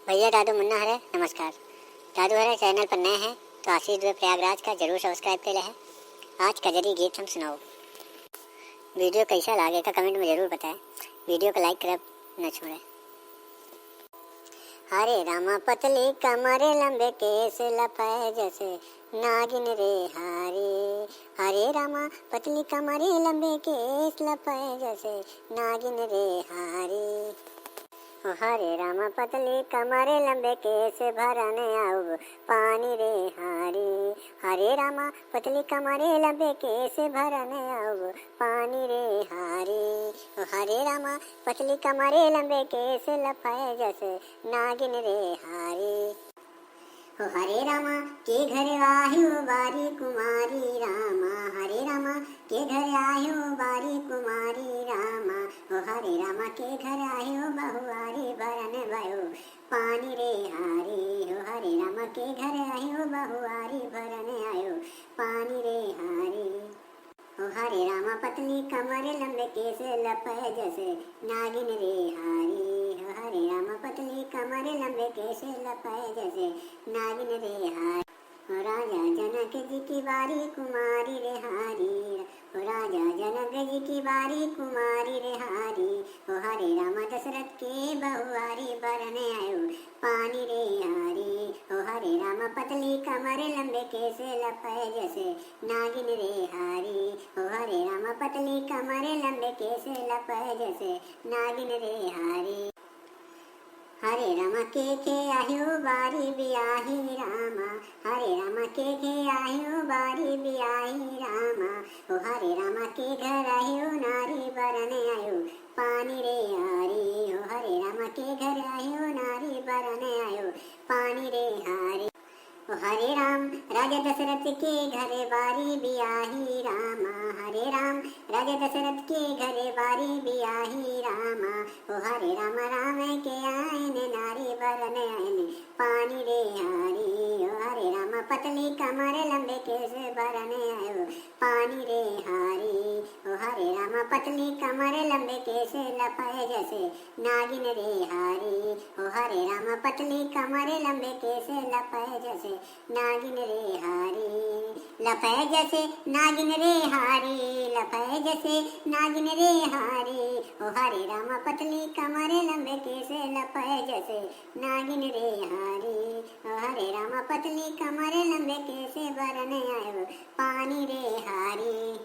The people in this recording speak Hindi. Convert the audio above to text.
भैया दादू मुन्ना हरे नमस्कार। दादू हरे चैनल पर नए हैं तो आशीष दुबे प्रयागराज का जरूर सब्सक्राइब करे है। आज का जरिए गीत हम सुनाओ। वीडियो कैसा लगे का कमेंट में जरूर बताएं। वीडियो को लाइक कर न छोड़े। हरे रामा पतली कमरे लंबे केस लपाए जैसे नागिन रे हारे। हरे रामा पतली कमरे लंबे केस लपाए जैसे नागिन रे हारे। हरे रामा पतली कमरे लंबे केस भरने आओ पानी रे हारे। हरे रामा पतली कमरे लंबे केस भरने आओ पानी रे हारे। हरे रामा पतली कमरे लंबे केस लफाए जैसे नागिन रे हारे। हरे रामा के घर आयो बारी कुमारी रामा। हरे रामा के घर आयो बारी कुमारी रामा। हरे रामा के घर आयो बहुआरी भरन भयो पानी रे हारे। हरे रामा के घर आयो बहुआरी भरन आयो पानी रे हारे। हरे रामा पतली कमर लंबे केस लपाए जैसे नागिन रे हारे। हरे रामा पतली कमर लंबे केस लपाए जैसे नागिन रे हारे। राजा जनक जी की बारी कुमारी रे हारी। राजा जनक जी की बारी कुमारी रे हारी। हरे रामा दशरथ के बहुआरी भरने आयो पानी रे हारी। हरे रामा पतली कमर लंबे केस लपाए जैसे नागिन रे हारी। हरे रामा पतली कमर लंबे केस लपाए जैसे नागिन रे हारी। हरे रामा के आयो बारी बियाही रामा। हरे रामा के आयो बारी बियाही रामा। हरे रामा के घर आयो नारी बरने आयो पानी रे हारी। हरे रामा के घर आयो नारी बरने आयो पानी रे हारी। हरे राम राजा दशरथ के घरे बारी बियाही रामा। हरे राम राजा दशरथ के घरे बारी बियाही रामा। हरे राम राम के आयन नारी बरन आयन पानी रे हारी। हरे राम पतली कमर लंबे केस बरन आयो पानी रे हारी। हरे राम पतली कमर लंबे केस लपाए जैसे नागिन रे हारी। हरे राम पतली कमर लंबे केस लपाए जैसे नागिन रे हारी। लपाए जैसे नागिन रे हारी। लपाए जैसे नागिन रे हारी। हरे रामा पतली कमरे लंबे केस लपाए जैसे नागिन रे हारी। हरे रामा पतली कमरे लंबे केस भरने आयो पानी रे हारी।